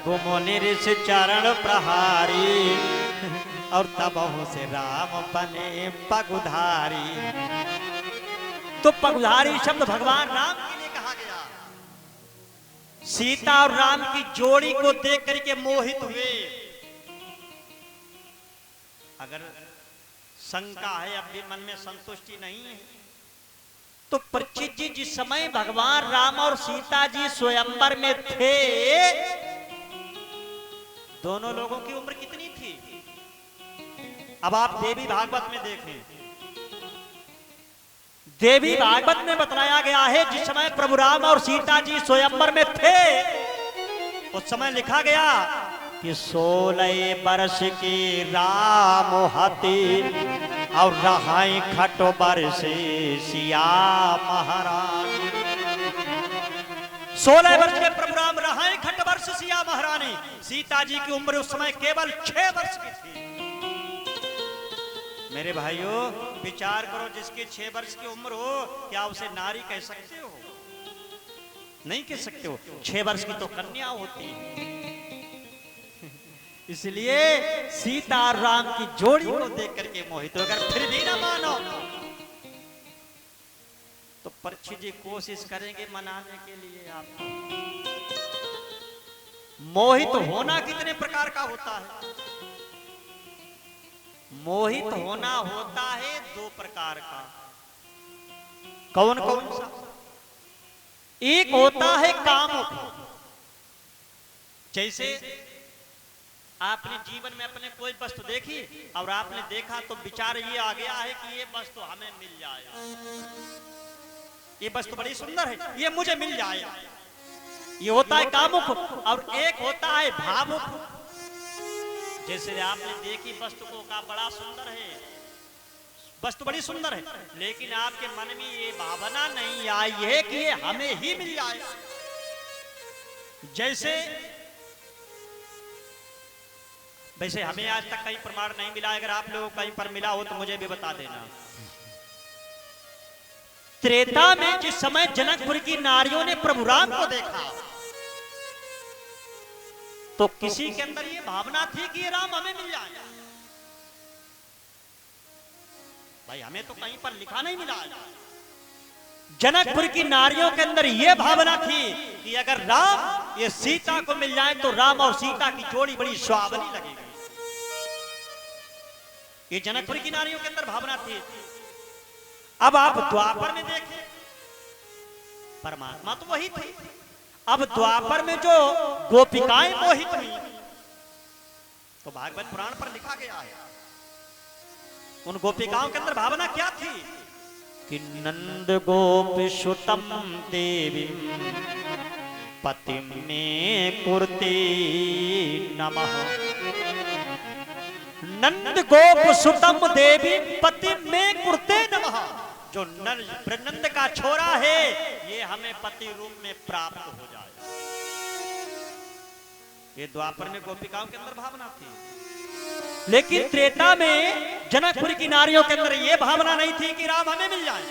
गुमुनि ऋषि चरण प्रहारी और तबहु से राम बने पगुधारी। तो पगुधारी शब्द भगवान राम के लिए कहा गया। सीता और राम की जोड़ी को देख करके मोहित हुए। अगर शंका है, अब भी मन में संतुष्टि नहीं है, तो परीक्षित जी जिस समय भगवान राम और सीता जी स्वयंवर में थे, दोनों लोगों की उम्र कितनी थी? अब आप देवी भागवत में देखें, देवी भागवत में बताया गया है जिस समय प्रभु राम और सीता जी स्वयंवर में थे, उस समय लिखा गया कि 16 वर्ष की राम हती और रहाई खट वर्ष सिया महारानी। 16 वर्ष के प्रभु राम रहाई खट वर्ष सिया महारानी। सीता जी की उम्र उस समय केवल 6 वर्ष की थी। मेरे भाइयों, विचार करो, जिसके 6 वर्ष की उम्र हो, क्या उसे नारी कह सकते हो? नहीं कह सकते हो। 6 वर्ष की तो कन्या होती है। इसलिए सीता और राम की जोड़ी को देख करके मोहित हो। अगर फिर भी ना मानो तो परीक्षित जी कोशिश करेंगे मनाने के लिए आपको। मोहित होना कितने प्रकार का होता है? मोहित होना होता है 2 प्रकार का। कौन कौन सा? एक होता है कामुक। जैसे आपने जीवन में अपने कोई वस्तु देखी और आपने देखा तो विचार ये आ गया है कि ये वस्तु हमें मिल जाए, ये वस्तु बड़ी सुंदर है, ये मुझे मिल जाए। ये होता है कामुक। और एक होता है भावुक। जैसे आपने देखी वस्तु को, कहा बड़ा सुंदर है, वस्तु बड़ी सुंदर है, लेकिन आपके मन में ये भावना नहीं आई है कि ये हमें ही मिल जाए। जैसे वैसे हमें आज तक कहीं प्रमाण नहीं मिला। अगर आप लोगों को कहीं पर मिला हो तो मुझे भी बता देना। त्रेता में जिस समय जनकपुर की नारियों ने प्रभु राम को देखा तो किसी के अंदर ये भावना थी कि ये राम हमें मिल जाए। भाई हमें तो कहीं पर लिखा नहीं मिला। जनकपुर की नारियों के अंदर यह भावना थी कि अगर राम ये सीता को मिल जाए तो राम और सीता की जोड़ी बड़ी सुहावनी लगेगी। ये जनकपुर की नारियों के अंदर भावना थी। अब आप द्वापर में देखें, परमात्मा तो वही थे। अब द्वापर में जो गोपिकाएं मोहित हुई, तो भागवत पुराण पर लिखा गया है उन गोपिकाओं के अंदर भावना क्या थी कि नंद गोप सुतम देवी पति में कुर्ते नमः। नंद गोप सुतम देवी पति में कुर्ते नमः। जो नंद का छोरा है ये हमें पति रूप में प्राप्त हो जाए। ये द्वापर में गोपिकाओं के अंदर भावना थी। लेकिन त्रेता में जनकपुर की नारियों के अंदर यह भावना नहीं थी कि राम हमें मिल जाए।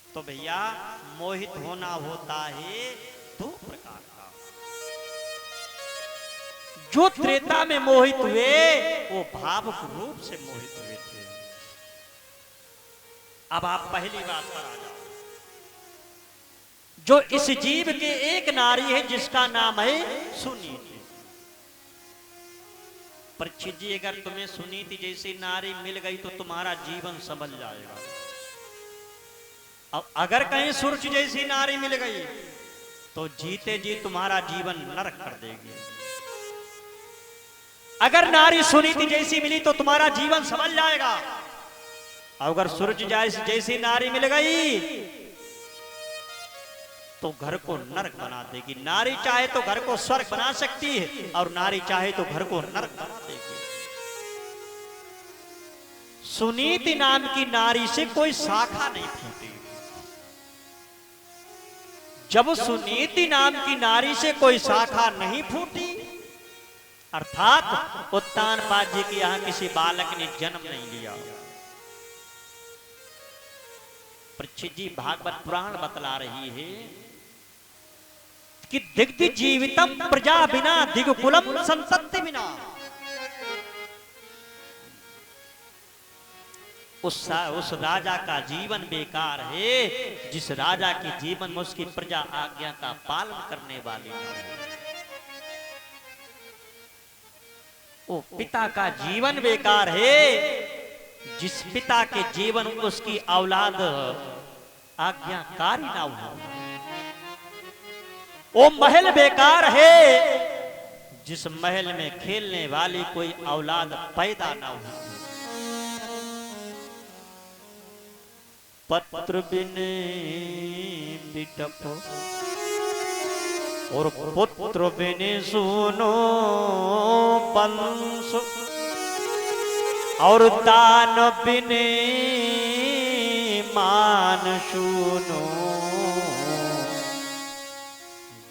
तो भैया मोहित होना होता है 2 प्रकार का। जो त्रेता में मोहित हुए वो भावुक रूप से मोहित हुए थे। अब आप पहली बात पर आ जाओ। जो इस जीव के एक नारी है जिसका नाम है सुनीति। परीक्षित जी, अगर तुम्हें सुनीति जैसी नारी मिल गई तो तुम्हारा जीवन संभल जाएगा। अब अगर कहीं सुरुचि जैसी नारी मिल गई तो जीते जी तुम्हारा जीवन नरक कर देगी। अगर नारी सुनीति जैसी मिली तो तुम्हारा जीवन संभल जाएगा। अगर सूरज जैसी नारी मिल गई तो घर को नरक बना देगी। नारी चाहे तो घर को स्वर्ग बना सकती है और नारी चाहे तो घर को नरक बना देगी। सुनीति नाम की नारी से कोई शाखा नहीं फूटी। जब सुनीति नाम की नारी से कोई शाखा नहीं फूटी, अर्थात उत्तानपाद जी के यहां किसी बालक ने जन्म नहीं लिया। परीक्षित जी भागवत पुराण बतला रही है कि दिग्धि जीवितम प्रजा बिना दिगकुलम संतति बिना। उस राजा का जीवन बेकार है जिस राजा के जीवन में उसकी प्रजा आज्ञा का पालन करने वाली न हो। वो पिता का जीवन बेकार है जिस पिता के जीवन उसकी औलाद आज्ञाकारी ना हो। वो महल बेकार है जिस महल में खेलने वाली कोई औलाद पैदा ना हो। पत्र बिने बिटप और पुत्र बिने सुनो पंस और दान बिने मान सुनो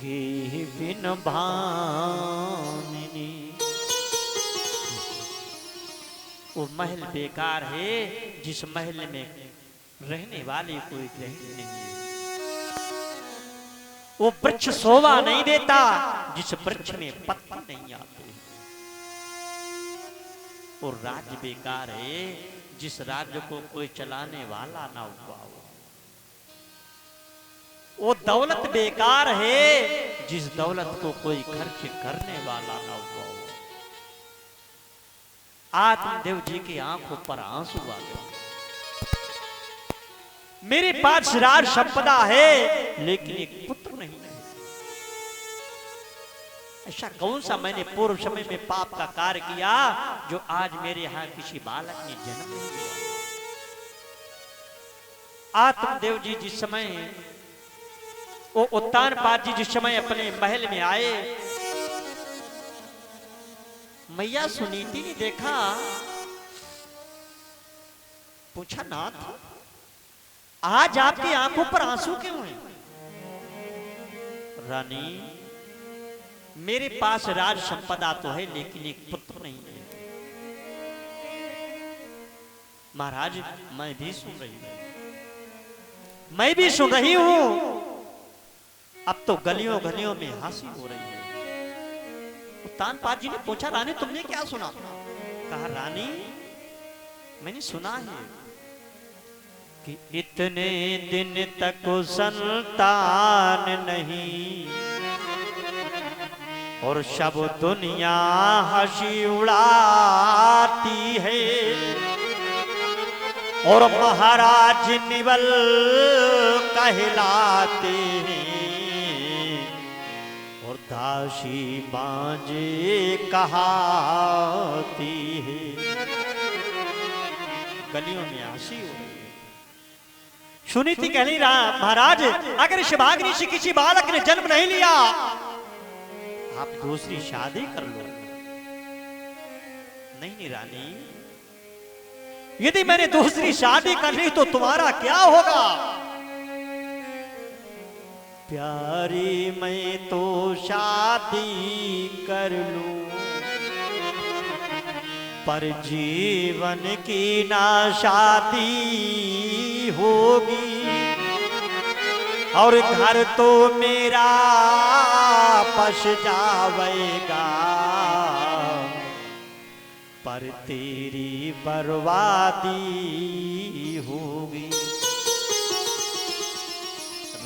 गे बिन भामिनी। वो महल बेकार है जिस महल में रहने वाले कोई गृहिणी नहीं है। वो वृक्ष शोभा नहीं देता जिस वृक्ष में पत्ते नहीं आते। और राज्य बेकार है जिस राज्य को कोई चलाने वाला ना हुआ हो। वो दौलत बेकार है जिस दौलत को कोई खर्च करने वाला ना हुआ हो। आत्मदेव जी की आंखों पर आंसू आ गए। मेरे पास राज संपदा है लेकिन एक पुत्र नहीं है। ऐसा कौन सा मैंने पूर्व समय में पाप का कार्य किया जो आज मेरे यहां किसी बालक ने जन्म नहीं लिया। आत्मदेव जी जिस समय वो उत्तानपाद जी जिस समय अपने महल में आए, मैया सुनीति ने देखा, पूछा नाथ आज आपकी आंखों पर आंसू क्यों हैं? रानी मेरे पास राज संपदा तो है लेकिन एक पुत्र नहीं है। महाराज मैं भी सुन रही हूं, मैं भी सुन रही हूं। अब तो गलियों गलियों में हंसी हो रही है। उत्तानपाद जी ने पूछा रानी तुमने क्या सुना? कहा रानी मैंने सुना है कि इतने दिन तक संतान नहीं और सब दुनिया हंसी उड़ाती है और महाराज निवल कहलाते हैं और दासी बांजे कहाती है। गलियों में हंसी हो रही है। सुनीति कह रही महाराज अगर शिवाग्नि से किसी बालक ने जन्म नहीं लिया आप दूसरी शादी कर लो। नहीं रानी यदि मैंने दूसरी शादी कर ली तो तुम्हारा क्या होगा? प्यारी मैं तो शादी कर लूं पर जीवन की ना शादी होगी और घर तो मेरा पस जावेगा पर तेरी बर्बादी होगी।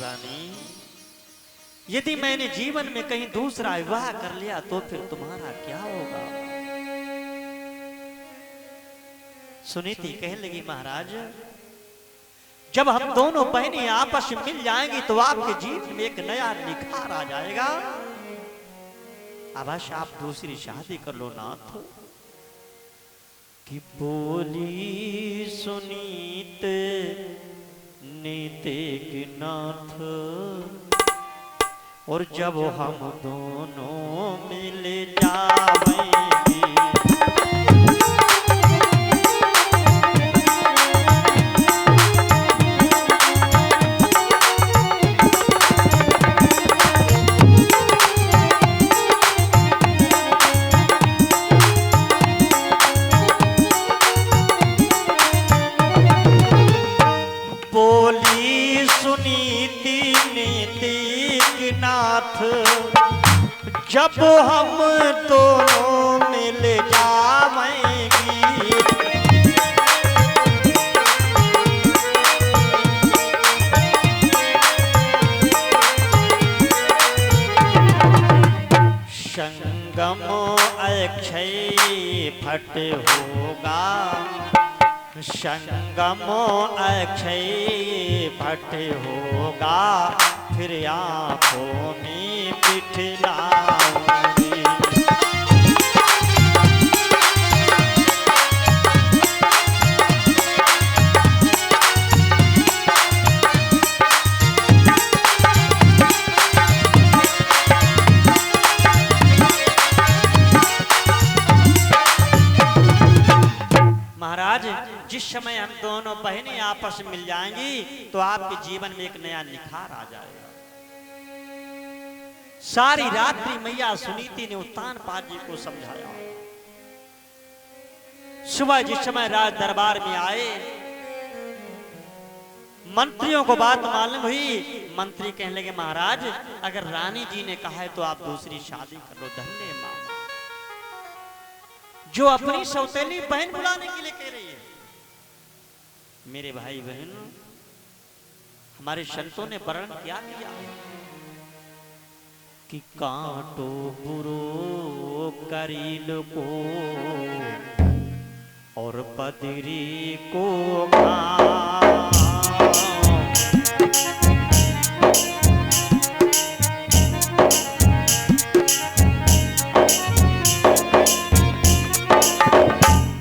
रानी यदि मैंने जीवन में कहीं दूसरा विवाह कर लिया तो फिर तुम्हारा क्या होगा? सुनीति कहने लगी महाराज जब हम दोनों बहनें आपस में मिल जाएंगी तो आपके जीवन में एक नया निखार आ जाएगा। अवश्य आप दूसरी शादी कर लो नाथ। कि बोली सुनीत नीते नाथ और जब हम दोनों मिल जावेंगे सुनीति नीति नाथ जब हम दोनों मिल जावेंगी, संगम अक्षय फट होगा, संगम अक्षय फट होगा, फिर आँखों में बिठलाऊंगी। महाराज, जिस समय हम दोनों बहनें आपस में मिल जाएंगी तो आपके जीवन में एक नया निखार आ जाएगा। सारी रात्रि मैया सुनीति ने उत्तानपाद जी को समझाया। सुबह जिस समय राज दरबार में आए, मंत्रियों को बात मालूम हुई। मंत्री कहने लगे, महाराज अगर रानी जी ने कहा है तो आप दूसरी शादी कर लो। धन्य मामा, जो अपनी सौतेली बहन बुलाने के लिए कह रही है। मेरे भाई बहन, हमारे संतों ने वर्णन क्या किया कि कांटो बुरो करील को और बदरी को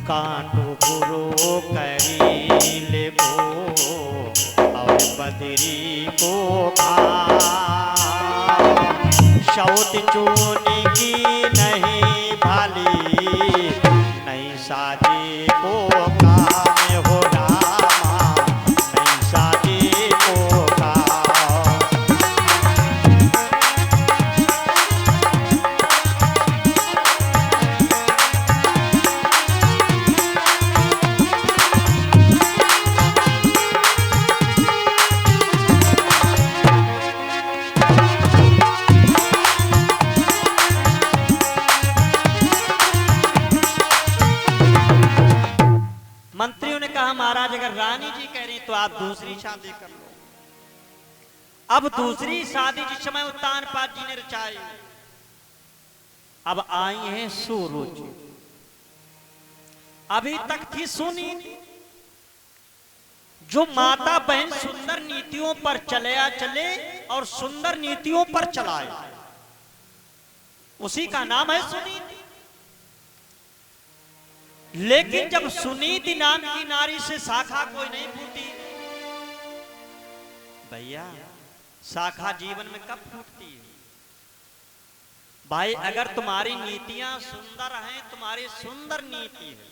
कांटो बुरो करील को और बदरी को शौत चूनी की नहीं भाली, नहीं शादी को काम हो रामा, नहीं शादी को काम। मंत्रियों ने कहा, महाराज अगर रानी जी कह रही तो आप दूसरी शादी कर लो। अब दूसरी शादी जिस समय उत्तानपाद जी ने रचाई, अब आई है सुरुचि। अभी तक थी सुनीति। जो माता बहन सुंदर नीतियों पर चले और सुंदर नीतियों पर चलाए, उसी का नाम है सुनीति। लेकिन जब सुनीति नाम की नारी से शाखा कोई नहीं फूटी, भैया शाखा जीवन में कब फूटती है? भाई अगर तुम्हारी नीतियां सुंदर हैं, तुम्हारी सुंदर नीति है,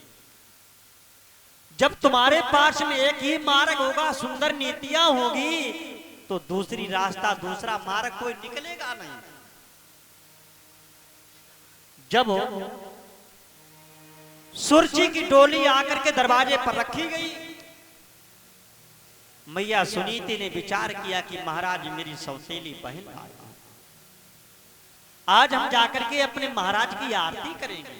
जब तुम्हारे पास में एक ही मार्ग होगा, सुंदर नीतियां होगी, तो दूसरी रास्ता दूसरा मार्ग कोई निकलेगा नहीं। जब सुरची की डोली आकर के दरवाजे पर रखी गई, मैया सुनीति ने विचार किया कि महाराज मेरी सौतेली बहन आई, आज हम जाकर के अपने महाराज की आरती करेंगे।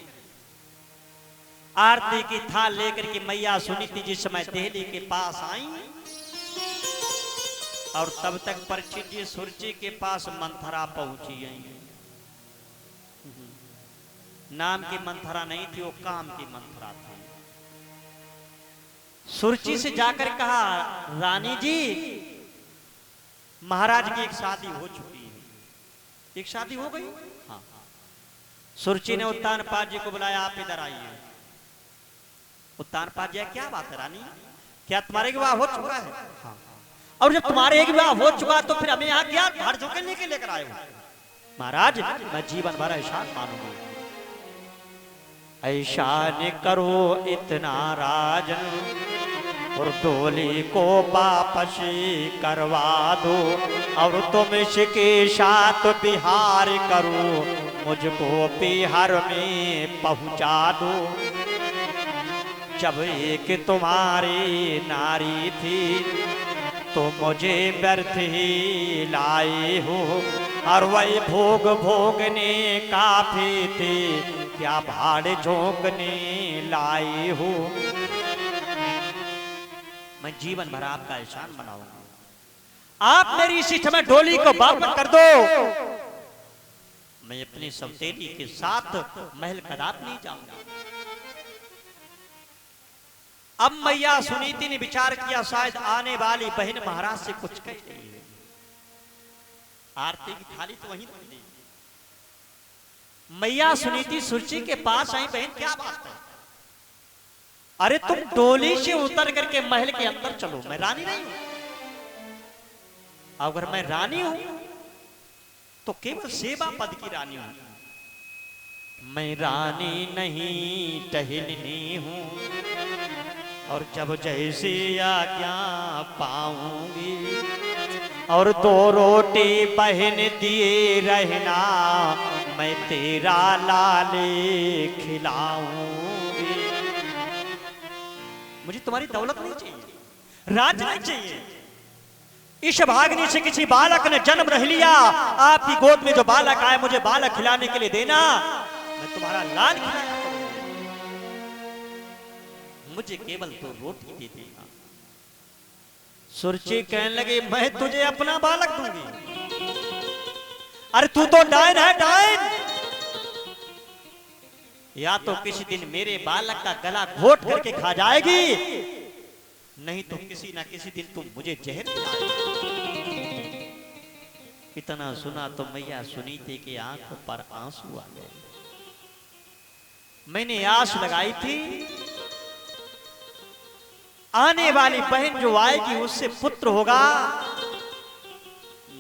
आरती की थाल लेकर के मैया सुनीति जिस समय देहली के पास आई, और तब तक परीक्षित जी सुरची के पास मंथरा पहुंची गई। नाम की मंथरा नहीं थी, वो काम की मंथरा थी। सुरची से जाकर कहा, रानी जी महाराज की एक शादी हो चुकी है। एक शादी हो गई? हाँ। सुरची ने उत्तानपाद जी को बुलाया, आप इधर आइए। उत्तानपाद जी, क्या बात है रानी, क्या तुम्हारे विवाह हो चुका है? हाँ। और जब तुम्हारे एक विवाह हो चुका तो फिर हमें यहाँ क्या धड़ झुकने के लेकर आए हो? महाराज मैं जीवन भर एहसान मानूंगी। ऐसा न करो इतना राजन, और डोली को वापस करवा दो, और तुम इसके साथ बिहार करो, मुझको बिहार में पहुंचा दो। जब एक तुम्हारी नारी थी, तो मुझे व्यर्थ ही लाए हो, और वही भोग भोगने काफी थे, क्या भाड़ झोंकने लाए हो। मैं जीवन भर आपका एहसान बनाऊंगा, आप मेरी इसी समय डोली को वापस कर दो, मैं अपनी सौतेली के साथ महल कदापि नहीं जाऊंगा। अब मैया सुनीति ने विचार किया, शायद आने वाली बहन महाराज से कुछ कह रही है। आरती की थाली तो वहीं रख दी। मैया सुनीति सुरची के पास आई, बहन क्या बात है? अरे तुम डोली से उतर करके महल के अंदर चलो, मैं रानी नहीं हूं। अगर मैं रानी हूं तो केवल सेवा पद की रानी हूं, मैं रानी नहीं टहलनी हूं, और जब जैसे आज्ञा पाऊंगी, और 2 रोटी बहन दिए रहना, मैं तेरा लाले खिलाऊंगी। मुझे तुम्हारी दौलत नहीं चाहिए, राज नहीं चाहिए। इस भागनी से किसी बालक ने जन्म नहीं लिया, आपकी गोद में जो बालक आए मुझे बालक खिलाने के लिए देना, मैं तुम्हारा लाल खिलाया करूंगा, मुझे केवल 2 रोटी दे देना। सुरची कहने लगे, मैं तुझे अपना बालक दूंगी। अरे तू तो डायन है, डायन। या तो किसी दिन मेरे बालक का गला घोट करके खा जाएगी, नहीं तो किसी ना किसी दिन तुम मुझे जहर खिलाएगी। इतना सुना तो मैया सुनीति की आंखों पर आंसू आ गए। मैंने आस लगाई थी आने वाली बहन जो आएगी उससे पुत्र होगा,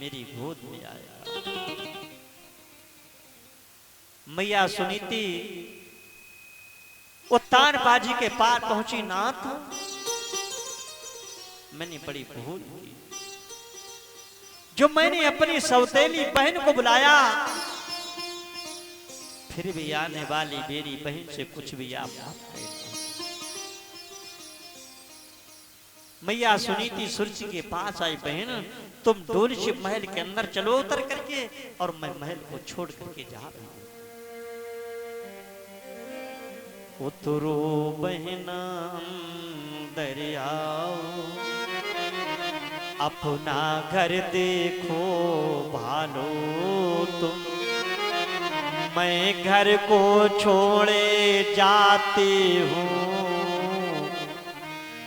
मेरी गोद में आएगा। मैया सुनीति उत्तान बाजी के पार पहुंची। नाथ, मैंने बड़ी भूल की, जो मैंने अपनी सौतेली बहन को बुलाया, फिर भी आने वाली मेरी बहन से कुछ भी आप नहीं। मैया सुनीति सुरची के पास आई, बहन तुम डोली से महल के अंदर चलो उतर करके, और मैं महल को छोड़ करके जा रहा हूं। उतरो बहना दरियाओ, अपना घर देखो भालो तुम, मैं घर को छोड़े जाती हूँ,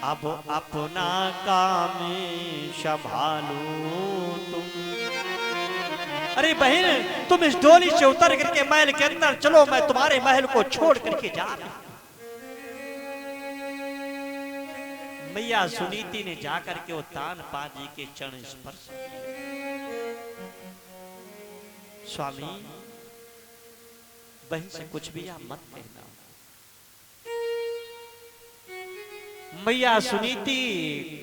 अब अपना काम संभालो तुम। अरे बहन, तुम इस डोली से उतर करके महल के अंदर चलो, मैं तुम्हारे महल को छोड़ करके जा रहा हूं। मैया सुनीति ने जाकर के उत्तान पाजी के चरण स्पर्श किए। स्वामी, बहन से कुछ भी आप मत कहना। मैया सुनीति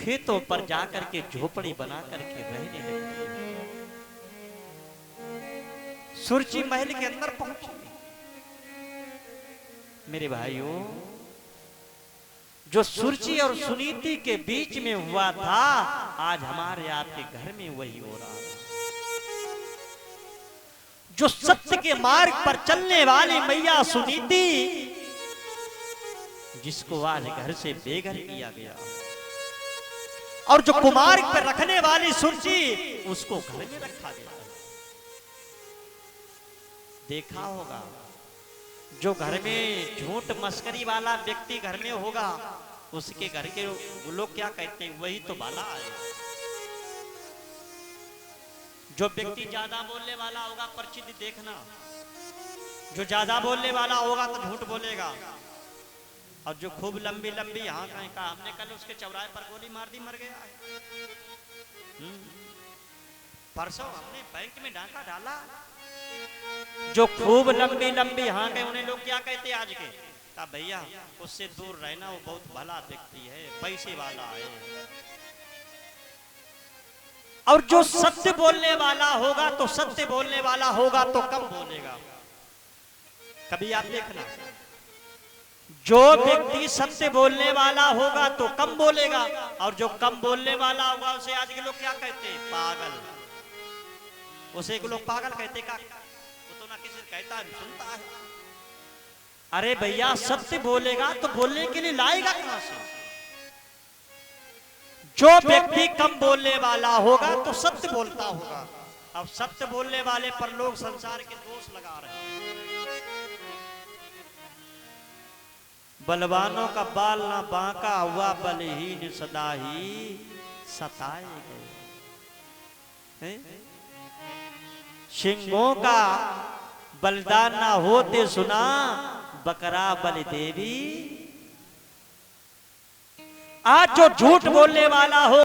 खेतों पर जाकर के झोपड़ी बना करके रहने लगी। सुरची महल के अंदर पहुंची। मेरे भाइयों, जो सुरची और सुनीति के बीच में हुआ था, आज हमारे आपके घर में वही हो रहा है। जो सत्य के मार्ग पर चलने वाली मैया सुनीति, जिसको आज घर से बेघर किया गया, और जो कुमार्ग पर रखने वाली सुरची, उसको घर में रखा गया। देखा होगा, जो घर में झूठ मस्करी वाला व्यक्ति घर में होगा, उसके घर के लोग क्या कहते हैं, वही तो भला है। जो व्यक्ति ज्यादा बोलने वाला होगा, प्रचित देखना, जो ज्यादा बोलने वाला होगा तो झूठ बोलेगा, और जो खूब लंबी लंबी हाँ कहीं का, हमने कल उसके चौराहे पर गोली मार दी, मर गया। परसों हमने बैंक में डाका डाला, जो खूब लंबी लंबी हाँ कहीं, उन्हें लोग क्या कहते आज के, कहा भैया उससे दूर रहना, वो बहुत भला व्यक्ति है, पैसे वाला है। और जो सत्य बोलने वाला होगा तो सत्य बोलने वाला होगा तो कम बोलेगा। कभी आप देखना, जो व्यक्ति सत्य बोलने वाला होगा तो कम बोलेगा, और जो कम बोलने वाला होगा उसे आज के लोग क्या कहते हैं? पागल। उसे के लोग पागल कहते का? वो तो ना किसी से कहता है, सुनता है। अरे भैया, सत्य बोलेगा तो बोलने के लिए लाएगा कहां से? जो व्यक्ति कम बोलने वाला होगा तो सत्य बोलता होगा। अब सत्य बोलने वाले पर लोग संसार के दोष लगा रहे हैं। बलवानों का बाल ना बांका हुआ, बलहीन सदा ही सताए गए। सिंहों का बलिदान ना होते सुना, बकरा बलि देवी। आज जो झूठ बोलने वाला हो